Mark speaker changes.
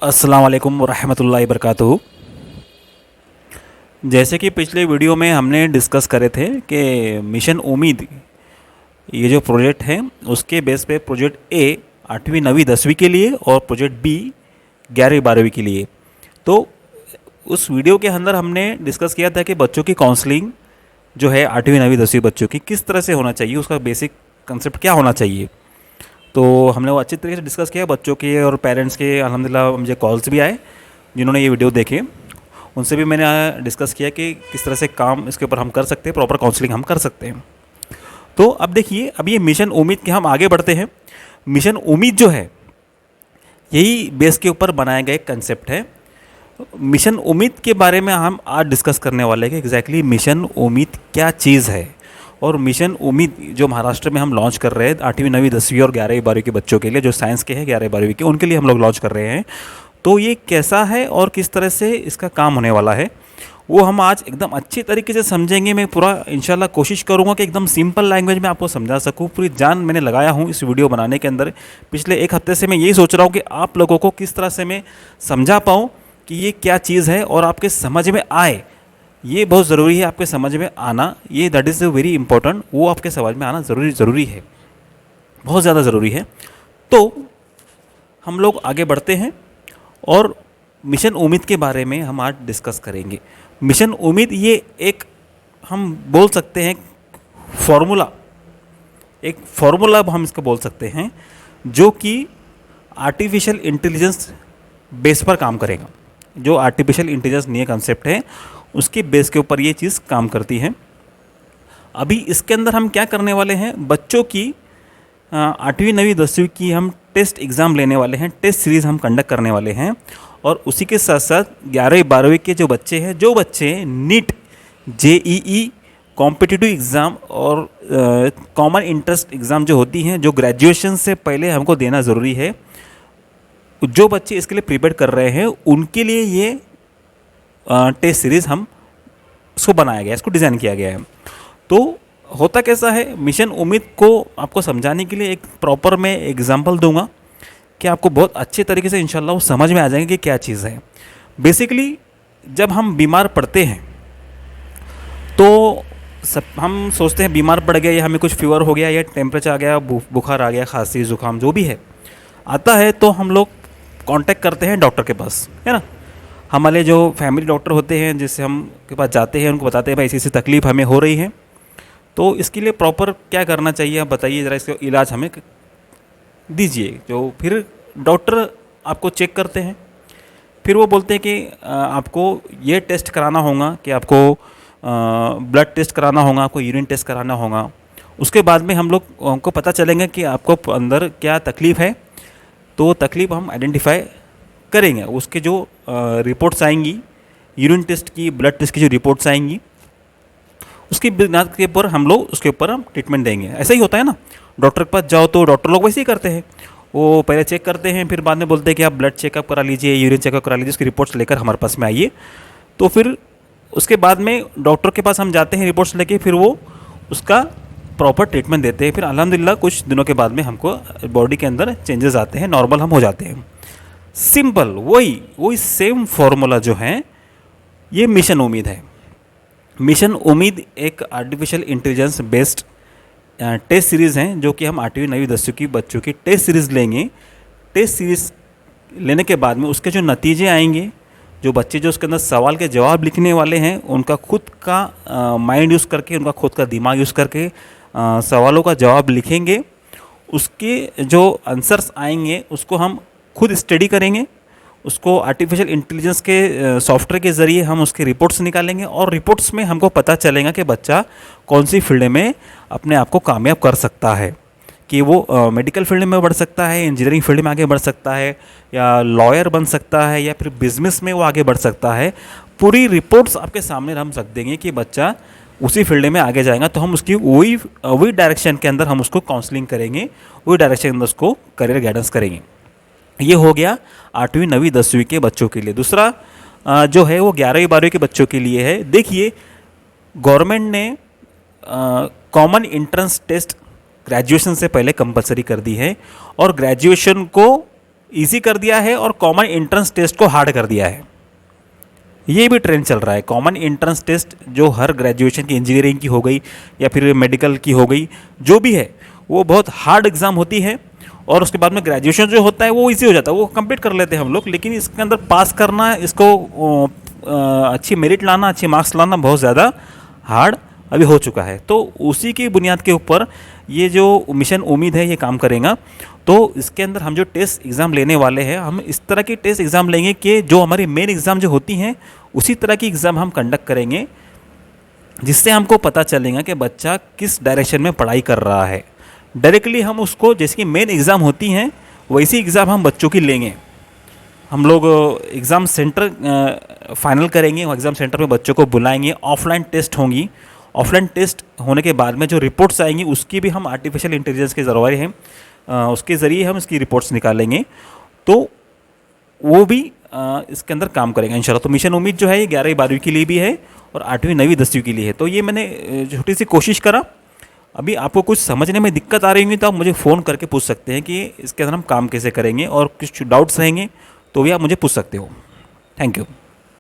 Speaker 1: अस्सलाम वालेकुम वरहमतुल्लाहि वबरकातुहू। जैसे कि पिछले वीडियो में हमने डिस्कस करे थे कि मिशन उम्मीद ये जो प्रोजेक्ट है उसके बेस पे प्रोजेक्ट ए 8वीं 9वीं 10वीं के लिए और प्रोजेक्ट बी 11वीं 12वीं के लिए। तो उस वीडियो के अंदर हमने डिस्कस किया था कि बच्चों की काउंसलिंग जो है 8वीं 9वीं 10वीं बच्चों की किस तरह से होना चाहिए, उसका बेसिक कंसेप्ट क्या होना चाहिए। तो हमने वो अच्छी तरीके से डिस्कस किया बच्चों के और पेरेंट्स के। अल्हम्दुलिल्लाह मुझे कॉल्स भी आए जिन्होंने ये वीडियो देखे, उनसे भी मैंने डिस्कस किया कि किस तरह से काम इसके ऊपर हम कर सकते हैं, प्रॉपर काउंसलिंग हम कर सकते हैं। तो अब देखिए, अब ये मिशन उम्मीद के हम आगे बढ़ते हैं। मिशन उम्मीद जो है यही बेस के ऊपर बनाया गया एक कंसेप्ट है। मिशन उम्मीद के बारे में हम आज डिस्कस करने वाले हैं कि एग्जैक्टली मिशन उम्मीद क्या चीज़ है। और मिशन उम्मीद जो महाराष्ट्र में हम लॉन्च कर रहे हैं 8वीं 9वीं 10वीं और 11वीं 12वीं के बच्चों के लिए, जो साइंस के हैं 11वीं 12वीं के, उनके लिए हम लोग लॉन्च कर रहे हैं। तो ये कैसा है और किस तरह से इसका काम होने वाला है वो हम आज एकदम अच्छी तरीके से समझेंगे। मैं पूरा इंशाल्लाह कोशिश करूँगा कि एकदम सिंपल लैंग्वेज में आपको समझा सकूँ। पूरी जान मैंने लगाया हूँ इस वीडियो बनाने के अंदर। पिछले एक हफ्ते से मैं यही सोच रहा हूँ कि आप लोगों को किस तरह से मैं समझा पाऊँ कि ये क्या चीज़ है और आपके समझ में आए। ये बहुत ज़रूरी है, आपके समझ में आना, ये दैट इज़ वेरी इंपॉर्टेंट। वो आपके समझ में आना ज़रूरी है, बहुत ज़्यादा ज़रूरी है। तो हम लोग आगे बढ़ते हैं और मिशन उम्मीद के बारे में हम आज डिस्कस करेंगे। मिशन उम्मीद ये एक, हम बोल सकते हैं फॉर्मूला, एक फॉर्मूला हम इसको बोल सकते हैं जो कि आर्टिफिशियल इंटेलिजेंस बेस पर काम करेगा। जो आर्टिफिशियल इंटेलिजेंस नया कंसेप्ट है उसके बेस के ऊपर ये चीज़ काम करती है। अभी इसके अंदर हम क्या करने वाले हैं, बच्चों की 8वीं 9वीं 10वीं की हम टेस्ट एग्ज़ाम लेने वाले हैं, टेस्ट सीरीज़ हम कंडक्ट करने वाले हैं। और उसी के साथ साथ 11वीं 12वीं के जो बच्चे हैं, जो बच्चे नीट, जेईई, कॉम्पिटिटिव एग्ज़ाम और कॉमन इंटरेस्ट एग्ज़ाम जो होती हैं, जो ग्रेजुएशन से पहले हमको देना ज़रूरी है, जो बच्चे इसके लिए प्रिपेयर कर रहे हैं उनके लिए ये टेस्ट सीरीज़ हम इसको बनाया गया, इसको डिज़ाइन किया गया है। तो होता कैसा है, मिशन उम्मीद को आपको समझाने के लिए एक प्रॉपर मैं एग्जांपल दूंगा कि आपको बहुत अच्छे तरीके से इंशाल्लाह वो समझ में आ जाएंगे कि क्या चीज़ है। बेसिकली जब हम बीमार पड़ते हैं तो हम सोचते हैं बीमार पड़ गया या हमें कुछ फीवर हो गया या टेम्परेचर आ गया, बुखार आ गया, खांसी जुकाम जो भी है आता है, तो हम लोग कांटेक्ट करते हैं डॉक्टर के पास, है ना। हमारे जो फैमिली डॉक्टर होते हैं जिससे हम के पास जाते हैं, उनको बताते हैं भाई ऐसी तकलीफ़ हमें हो रही है, तो इसके लिए प्रॉपर क्या करना चाहिए आप बताइए ज़रा, इसका इलाज हमें दीजिए। जो फिर डॉक्टर आपको चेक करते हैं, फिर वो बोलते हैं कि आपको ये टेस्ट कराना होगा, कि आपको ब्लड टेस्ट कराना होगा, आपको यूरिन टेस्ट कराना होगा। उसके बाद में हम लोग हमको पता चलेंगे कि आपको अंदर क्या तकलीफ़ है, तो तकलीफ़ हम आइडेंटिफाई करेंगे। उसके जो रिपोर्ट्स आएंगी, यूरिन टेस्ट की, ब्लड टेस्ट की जो रिपोर्ट्स आएंगी, उसकी बुनियाद के ऊपर हम लोग उसके ऊपर हम ट्रीटमेंट देंगे। ऐसा ही होता है ना, डॉक्टर के पास जाओ तो डॉक्टर लोग वैसे ही करते हैं, वो पहले चेक करते हैं, फिर बाद में बोलते हैं कि आप ब्लड चेकअप करा लीजिए, यूरिन चेकअप करा लीजिए, उसकी रिपोर्ट्स लेकर हमारे पास में आइए। तो फिर उसके बाद में डॉक्टर के पास हम जाते हैं रिपोर्ट्स लेके, फिर वो उसका प्रॉपर ट्रीटमेंट देते हैं। फिर अल्हम्दुलिल्लाह कुछ दिनों के बाद में हमको बॉडी के अंदर चेंजेस आते हैं, नॉर्मल हम हो जाते हैं। सिंपल वही सेम फॉर्मूला जो है ये मिशन उम्मीद है। मिशन उम्मीद एक artificial intelligence based test series हैं जो कि हम 8वीं 9वीं 10वीं की बच्चों की टेस्ट सीरीज़ लेंगे। टेस्ट सीरीज़ लेने के बाद में उसके जो नतीजे आएंगे, जो बच्चे जो उसके अंदर सवाल के जवाब लिखने वाले हैं, उनका खुद का माइंड यूज़ करके, उनका खुद का दिमाग यूज़ करके सवालों का जवाब लिखेंगे। उसके जो आंसर्स आएंगे उसको हम खुद स्टडी करेंगे, उसको आर्टिफिशियल इंटेलिजेंस के सॉफ्टवेयर के ज़रिए हम उसके रिपोर्ट्स निकालेंगे और रिपोर्ट्स में हमको पता चलेगा कि बच्चा कौन सी फील्ड में अपने आप को कामयाब कर सकता है, कि वो मेडिकल फील्ड में बढ़ सकता है, इंजीनियरिंग फील्ड में आगे बढ़ सकता है, या लॉयर बन सकता है, या फिर बिजनेस में वो आगे बढ़ सकता है। पूरी रिपोर्ट्स आपके सामने हम रख देंगे कि बच्चा उसी फील्ड में आगे जाएगा, तो हम उसकी वही डायरेक्शन के अंदर हम उसको काउंसलिंग करेंगे, वही डायरेक्शन के अंदर उसको करियर गाइडेंस करेंगे। ये हो गया 8वीं 9वीं 10वीं के बच्चों के लिए। दूसरा जो है वो 11वीं 12वीं के बच्चों के लिए है। देखिए, गवर्नमेंट ने कॉमन एंट्रेंस टेस्ट ग्रेजुएशन से पहले कंपलसरी कर दी है, और ग्रेजुएशन को इजी कर दिया है और कॉमन एंट्रेंस टेस्ट को हार्ड कर दिया है। ये भी ट्रेंड चल रहा है। कॉमन एंट्रेंस टेस्ट जो हर ग्रेजुएशन की, इंजीनियरिंग की हो गई या फिर मेडिकल की हो गई, जो भी है वो बहुत हार्ड एग्ज़ाम होती है, और उसके बाद में ग्रेजुएशन जो होता है वो इजी हो जाता है, वो कंप्लीट कर लेते हैं हम लोग। लेकिन इसके अंदर पास करना, इसको अच्छी मेरिट लाना, अच्छे मार्क्स लाना बहुत ज़्यादा हार्ड अभी हो चुका है। तो उसी की बुनियाद के ऊपर ये जो मिशन उम्मीद है ये काम करेगा। तो इसके अंदर हम जो टेस्ट एग्ज़ाम लेने वाले हैं, हम इस तरह की टेस्ट एग्ज़ाम लेंगे कि जो हमारी मेन एग्ज़ाम जो होती हैं उसी तरह की एग्ज़ाम हम कंडक्ट करेंगे, जिससे हमको पता चलेगा कि बच्चा किस डायरेक्शन में पढ़ाई कर रहा है। डायरेक्टली हम उसको, जैसे कि मेन एग्ज़ाम होती हैं वैसी एग्ज़ाम हम बच्चों की लेंगे। हम लोग एग्ज़ाम सेंटर फाइनल करेंगे, वो एग्ज़ाम सेंटर में बच्चों को बुलाएंगे, ऑफलाइन टेस्ट होंगी। ऑफलाइन टेस्ट होने के बाद में जो रिपोर्ट्स आएंगी उसकी भी हम आर्टिफिशियल इंटेलिजेंस के ज़रिए हैं, उसके ज़रिए हम इसकी रिपोर्ट्स निकालेंगे। तो वो भी इसके अंदर काम करेगा इंशाल्लाह। तो मिशन उम्मीद जो है ये 11वीं 12वीं के लिए भी है और 8वीं 9वीं 10वीं के लिए है। तो ये मैंने छोटी सी कोशिश करा। अभी आपको कुछ समझने में दिक्कत आ रही होगी तो आप मुझे फ़ोन करके पूछ सकते हैं कि इसके अंदर हम काम कैसे करेंगे, और कुछ डाउट्स रहेंगे तो भी आप मुझे पूछ सकते हो। Thank you.